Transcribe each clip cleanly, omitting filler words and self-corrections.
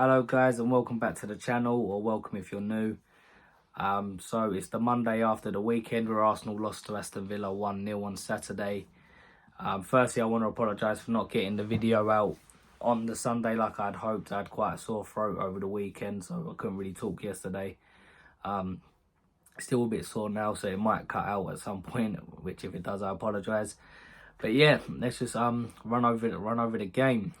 Hello guys and welcome back to the channel, or welcome if you're new. So it's the Monday after the weekend where Arsenal lost to Aston Villa 1-0 on Saturday. Firstly, I want to apologise for not getting the video out on the Sunday like I'd hoped. I had quite a sore throat over the weekend, so I couldn't really talk yesterday. Still a bit sore now, so it might cut out at some point, which if it does, I apologise. But yeah, let's just run over the game.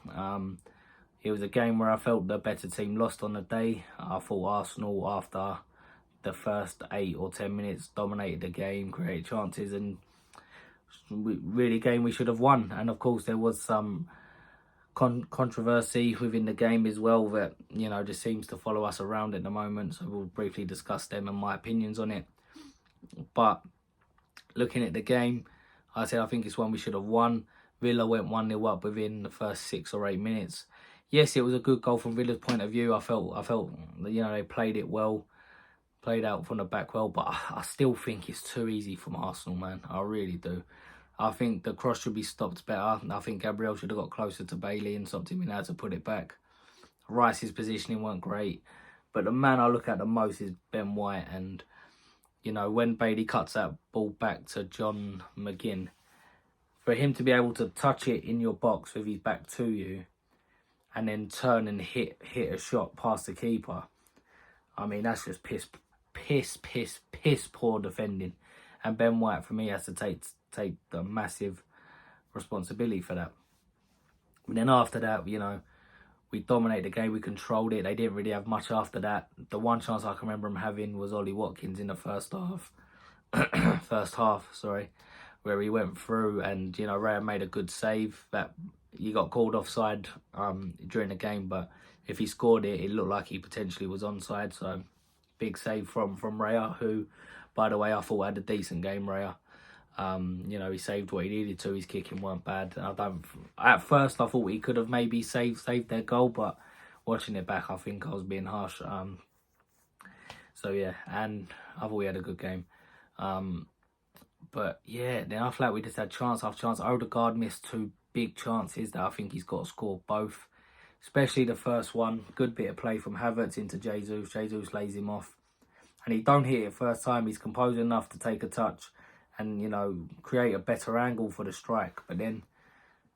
It was a game where I felt the better team lost on the day. I thought Arsenal, after the first 8 or 10 minutes, dominated the game, created chances, and really a game we should have won. And of course, there was some controversy within the game as well that, you know, just seems to follow us around at the moment. So we'll briefly discuss them and my opinions on it. But looking at the game, I think it's one we should have won. Villa went 1-0 up within the first 6 or 8 minutes. Yes, it was a good goal from Villa's point of view. I felt, you know, they played it well, played out from the back well, but I still think it's too easy from Arsenal, man. I really do. I think the cross should be stopped better. I think Gabriel should have got closer to Bailey and stopped him in how to put it back. Rice's positioning weren't great, but the man I look at the most is Ben White, and, you know, when Bailey cuts that ball back to John McGinn, for him to be able to touch it in your box with his back to you, and then turn and hit a shot past the keeper. I mean, that's just piss poor defending. And Ben White, for me, has to take the massive responsibility for that. But then after that, you know, we dominated the game, we controlled it. They didn't really have much after that. The one chance I can remember them having was Ollie Watkins in the first half, where he went through and, you know, Raya made a good save that he got called offside during the game, but if he scored it, it looked like he potentially was onside. So big save from Raya, who, by the way, I thought had a decent game. Raya, you know, he saved what he needed to. His kicking weren't bad. At first I thought he could have maybe saved their goal, but watching it back, I think I was being harsh. So yeah, and I thought we had a good game. But yeah, then I feel like we just had chance after chance. Odegaard missed 2 big chances that I think he's got to score both. Especially the first one. Good bit of play from Havertz into Jesus. Jesus lays him off. And he don't hit it first time. He's composed enough to take a touch and, you know, create a better angle for the strike. But then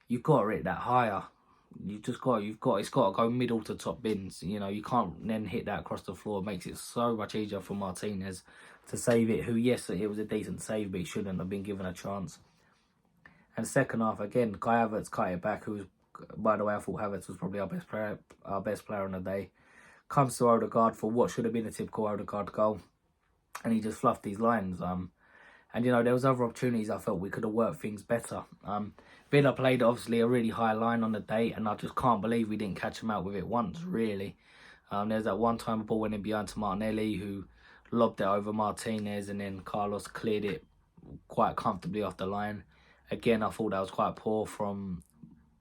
you've got to hit that higher. It's got to go middle to top bins. You know, you can't then hit that across the floor. It makes it so much easier for Martinez to save it, who, yes, it was a decent save, but he shouldn't have been given a chance. And second half, again, Kai Havertz cut it back, who was, by the way, I thought Havertz was probably our best player on the day. Comes to Odegaard for what should have been a typical Odegaard goal, and he just fluffed these lines. And, you know, there was other opportunities I felt we could have worked things better. Villa played, obviously, a really high line on the day, and I just can't believe we didn't catch him out with it once, really. There's that one time a ball went in behind to Martinelli, who lobbed it over Martinez, and then Carlos cleared it quite comfortably off the line. Again, I thought that was quite poor from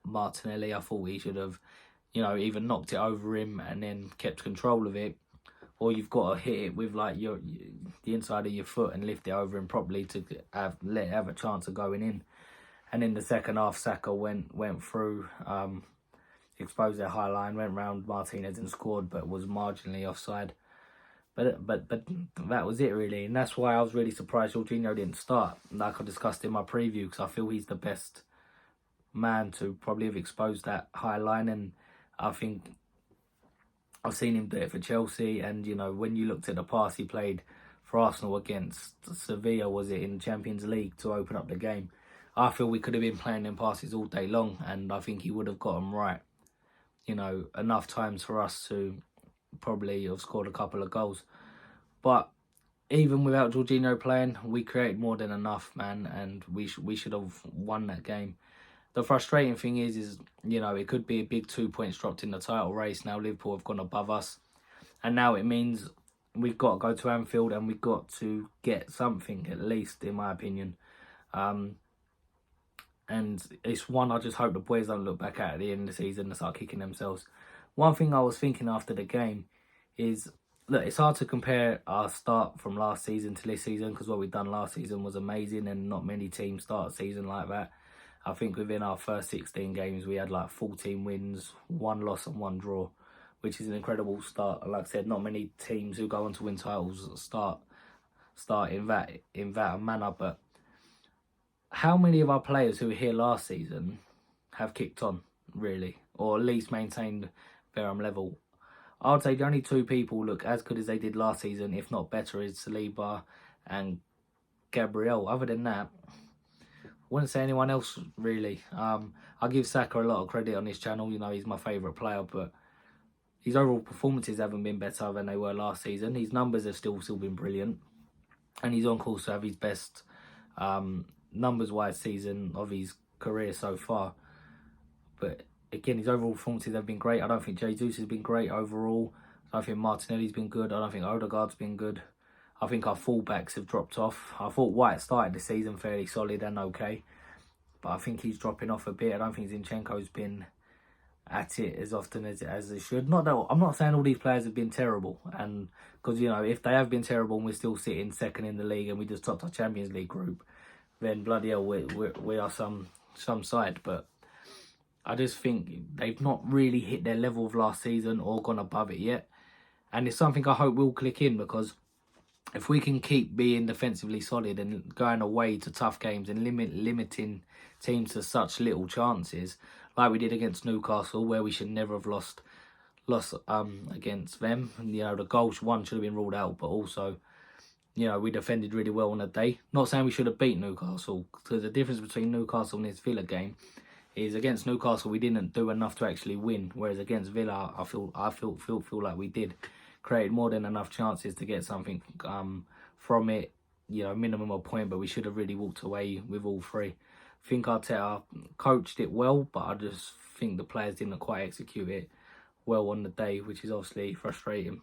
Martinelli. I thought he should have, you know, either knocked it over him and then kept control of it, or you've got to hit it with like the inside of your foot and lift it over him properly to let it have a chance of going in. And in the second half, Saka went through, exposed their high line, went round Martinez and scored, but was marginally offside. But that was it, really. And that's why I was really surprised Jorginho didn't start, like I discussed in my preview, because I feel he's the best man to probably have exposed that high line. And I think I've seen him do it for Chelsea. And, you know, when you looked at the pass he played for Arsenal against Sevilla, was it, in Champions League, to open up the game, I feel we could have been playing them passes all day long, and I think he would have got them right, you know, enough times for us to probably have scored a couple of goals. But even without Jorginho playing, we created more than enough, man, and we should have won that game. The frustrating thing is, you know, it could be a big 2 points dropped in the title race. Now Liverpool have gone above us, and now it means we've got to go to Anfield and we've got to get something, at least, in my opinion. And it's one I just hope the boys don't look back at the end of the season and start kicking themselves. One thing I was thinking after the game is, look, it's hard to compare our start from last season to this season, because what we've done last season was amazing and not many teams start a season like that. I think within our first 16 games, we had like 14 wins, 1 loss and 1 draw, which is an incredible start. Like I said, not many teams who go on to win titles start in that manner. But how many of our players who were here last season have kicked on, really, or at least maintained their level? I would say the only two people look as good as they did last season, if not better, is Saliba and Gabriel. Other than that, I wouldn't say anyone else, really. I give Saka a lot of credit on this channel. You know, he's my favourite player, but his overall performances haven't been better than they were last season. His numbers have still been brilliant, and he's on course to have his best numbers-wise season of his career so far. But again, his overall performances have been great. I don't think Jesus has been great overall. I don't think Martinelli's been good. I don't think Odegaard's been good. I think our fullbacks have dropped off. I thought White started the season fairly solid and okay, but I think he's dropping off a bit. I don't think Zinchenko's been at it as often as they should. Not that I'm not saying all these players have been terrible, and because you know, if they have been terrible and we're still sitting second in the league and we just topped our Champions League group, then bloody hell, we are some side. But I just think they've not really hit their level of last season or gone above it yet, and it's something I hope will click in, because if we can keep being defensively solid and going away to tough games and limiting teams to such little chances, like we did against Newcastle, where we should never have lost against them. And, you know, the goal one should have been ruled out, but also, you know, we defended really well on the day. Not saying we should have beat Newcastle, because the difference between Newcastle and this Villa game is against Newcastle we didn't do enough to actually win, whereas against Villa I feel like we did. Created more than enough chances to get something from it, you know, minimum a point, but we should have really walked away with all three. I think Arteta coached it well, but I just think the players didn't quite execute it well on the day, which is obviously frustrating.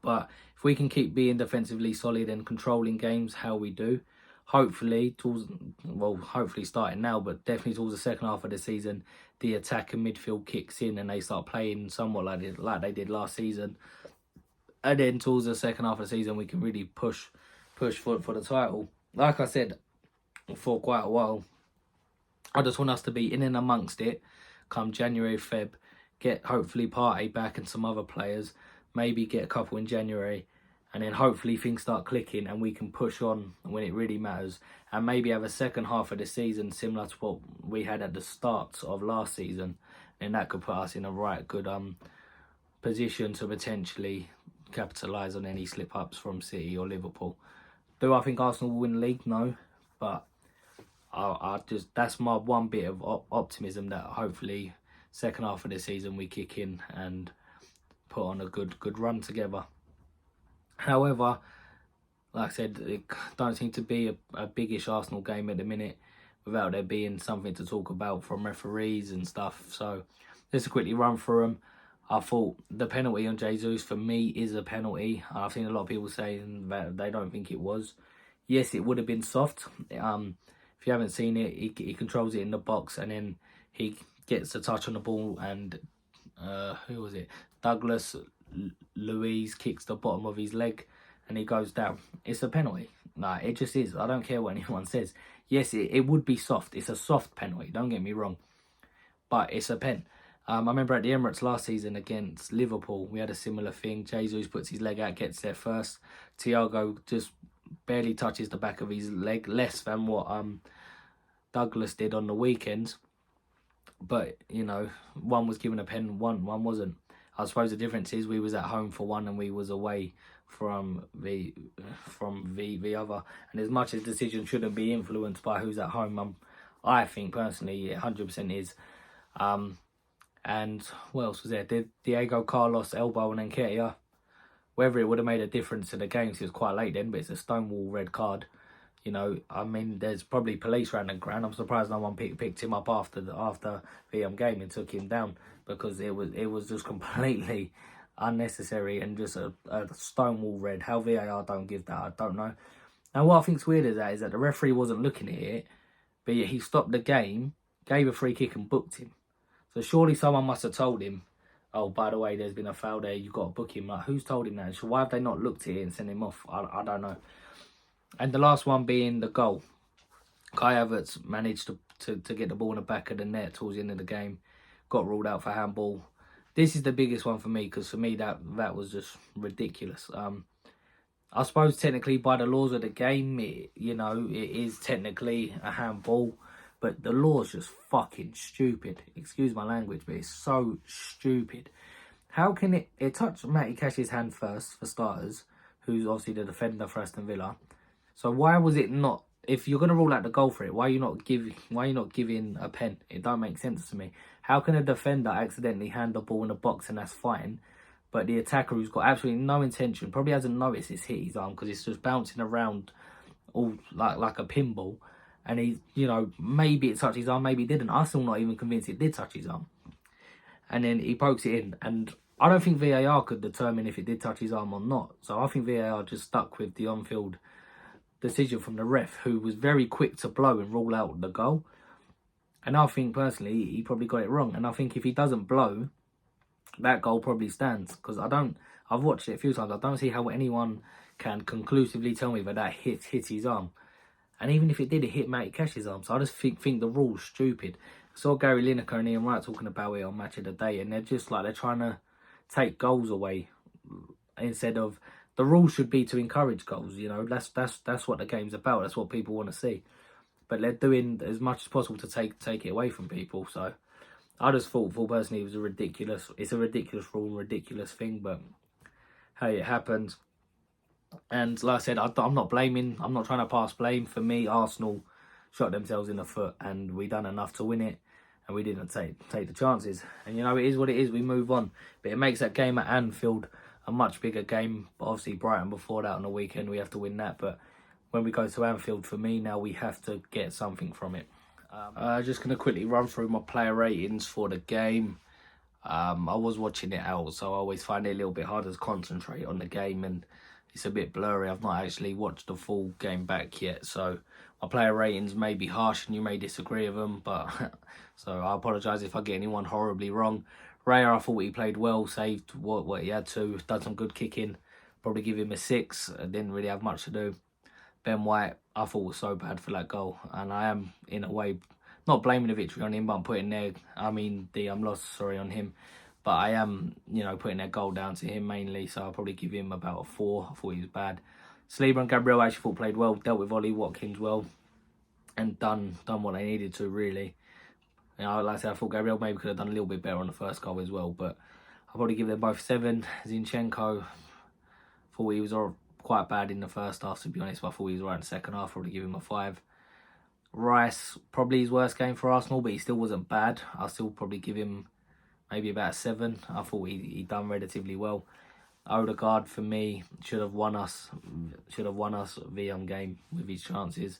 But if we can keep being defensively solid and controlling games how we do, hopefully starting now, but definitely towards the second half of the season, the attack and midfield kicks in and they start playing somewhat like they did last season. And then towards the second half of the season, we can really push for the title. Like I said for quite a while, I just want us to be in and amongst it come January, Feb, get hopefully Partey back and some other players, maybe get a couple in January, and then hopefully things start clicking and we can push on when it really matters, and maybe have a second half of the season similar to what we had at the start of last season, and that could put us in a right good position to potentially capitalise on any slip-ups from City or Liverpool. Do I think Arsenal will win the league? No, but I just, that's my one bit of optimism, that hopefully second half of the season we kick in and put on a good run together. However, like I said, it don't seem to be a biggish Arsenal game at the minute without there being something to talk about from referees and stuff. So let's quickly run through them. I thought the penalty on Jesus, for me, is a penalty. I've seen a lot of people saying that they don't think it was. Yes, it would have been soft. If you haven't seen it, he controls it in the box and then he gets a touch on the ball and who was it? Douglas Luiz kicks the bottom of his leg and he goes down. It's a penalty. Nah, it just is. I don't care what anyone says. Yes, it would be soft. It's a soft penalty, don't get me wrong. But it's a pen. I remember at the Emirates last season against Liverpool, we had a similar thing. Jesus puts his leg out, gets there first. Thiago just barely touches the back of his leg, less than what Douglas did on the weekend. But, you know, one was given a pen, one wasn't. I suppose the difference is we was at home for one and we was away from the other. And as much as decisions shouldn't be influenced by who's at home, I think personally it 100% is. And what else was there? Did Diego Carlos elbow and Nketiah? Whether it would have made a difference to the game, because it was quite late then, but it's a stonewall red card. You know, I mean, there's probably police around the ground. I'm surprised no one picked him up after the game and took him down, because it was just completely unnecessary and just a stonewall red. How VAR don't give that, I don't know. Now, what I think's weird is that the referee wasn't looking at it, but he stopped the game, gave a free kick and booked him. So surely someone must have told him, oh, by the way, there's been a foul there, you've got to book him. Like, who's told him that? So why have they not looked at it and sent him off? I don't know. And the last one being the goal. Kai Havertz managed to get the ball in the back of the net towards the end of the game. Got ruled out for handball. this is the biggest one for me, because for me that was just ridiculous. I suppose technically by the laws of the game, it is technically a handball, but the law's just fucking stupid. Excuse my language, but it's so stupid. How can it touch Matty Cash's hand first, for starters, who's obviously the defender for Aston Villa? So why was it not? If you're gonna rule out the goal for it, why are you not giving a pen? It don't make sense to me. How can a defender accidentally hand the ball in the box and that's fine, but the attacker, who's got absolutely no intention, probably hasn't noticed it's hit his arm because it's just bouncing around all like a pinball, and he, maybe it touched his arm, maybe it didn't. I'm still not even convinced it did touch his arm. And then he pokes it in, and I don't think VAR could determine if it did touch his arm or not. So I think VAR just stuck with the on-field decision from the ref, who was very quick to blow and rule out the goal. And I think personally he probably got it wrong. And I think if he doesn't blow, that goal probably stands, because I've watched it a few times. I don't see how anyone can conclusively tell me that hit his arm. And even if it did, it hit Matty Cash's arm. So I just think the rule's stupid. I saw Gary Lineker and Ian Wright talking about it on Match of the Day, and they're just like, they're trying to take goals away instead of, the rule should be to encourage goals. That's what the game's about. That's what people want to see. But they're doing as much as possible to take it away from people. So I just thought personally it's a ridiculous rule, ridiculous thing. But hey, it happened. And like I said, I'm not blaming. I'm not trying to pass blame. For me, Arsenal shot themselves in the foot, and we done enough to win it, and we didn't take the chances. And it is what it is. We move on. But it makes that game at Anfield a much bigger game. But obviously Brighton before that on the weekend, we have to win that. But when we go to Anfield, for me now, we have to get something from it. Just going to quickly run through my player ratings for the game. I was watching it out, so I always find it a little bit harder to concentrate on the game, and it's a bit blurry. I've not actually watched the full game back yet, so my player ratings may be harsh and you may disagree with them, but so I apologise if I get anyone horribly wrong. Raya, I thought he played well, saved what he had to, done some good kicking. Probably give him a 6. Didn't really have much to do. Ben White, I thought was so bad for that goal, and I am in a way not blaming the victory on him, but I'm putting the loss on him. But I am, putting that goal down to him mainly, so I'll probably give him about a 4. I thought he was bad. Saliba and Gabriel I actually thought played well, dealt with Ollie Watkins well, and done what they needed to, really. Like I said, I thought Gabriel maybe could have done a little bit better on the first goal as well, but I'll probably give them both 7. Zinchenko, thought he was quite bad in the first half, to be honest, but I thought he was right in the second half. Probably give him a 5. Rice, probably his worst game for Arsenal, but he still wasn't bad. I'll still probably give him maybe about a 7. I thought he done relatively well. Odegaard, for me, should have won us the game with his chances,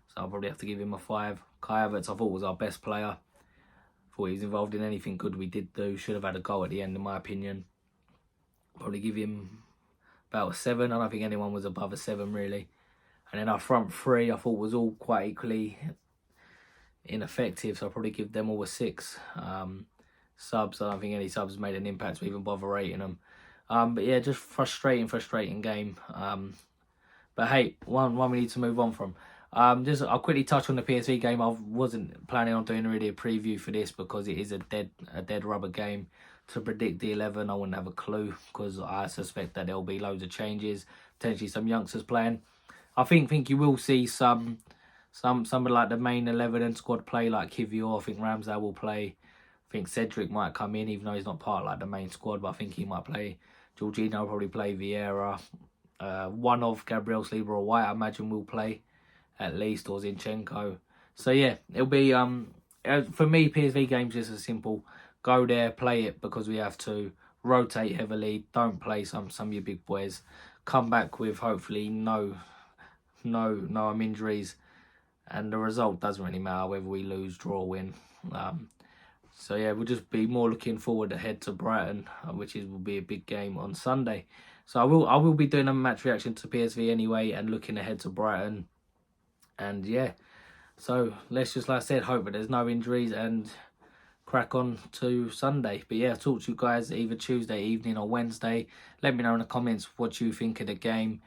so I'll probably have to give him a 5. Kai Havertz, I thought was our best player. Thought he was involved in anything good we did do. Should have had a goal at the end, in my opinion. Probably give him about a 7. I don't think anyone was above a 7, really. And then our front 3, I thought was all quite equally ineffective, so I'll probably give them all a 6. Subs, I don't think any subs made an impact to even bother rating them. But yeah, just frustrating game. But hey, one we need to move on from. I'll quickly touch on the PSV game. I wasn't planning on doing really a preview for this because it is a dead rubber game. To predict the 11, I wouldn't have a clue, because I suspect that there'll be loads of changes, potentially some youngsters playing. I think you will see some of like the main 11 and squad play, like Kivior. I think Ramsdale will play. I think Cedric might come in, even though he's not part of like the main squad, but I think he might play. Jorginho will probably play. Vieira. One of Gabriel, Saliba or White, I imagine, will play at least, or Zinchenko. So yeah, it'll be for me, PSV games just as simple. Go there, play it because we have to. Rotate heavily. Don't play some of your big boys. Come back with hopefully no injuries, and the result doesn't really matter whether we lose, draw, win. So yeah, we'll just be more looking forward ahead to Brighton, which will be a big game on Sunday. So I will be doing a match reaction to PSV anyway, and looking ahead to Brighton. And yeah, so let's just, like I said, hope that there's no injuries and crack on to Sunday. But yeah, I'll talk to you guys either Tuesday evening or Wednesday. Let me know in the comments what you think of the game.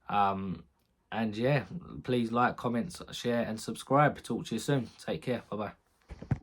And yeah, please like, comment, share and subscribe. Talk to you soon. Take care. Bye-bye.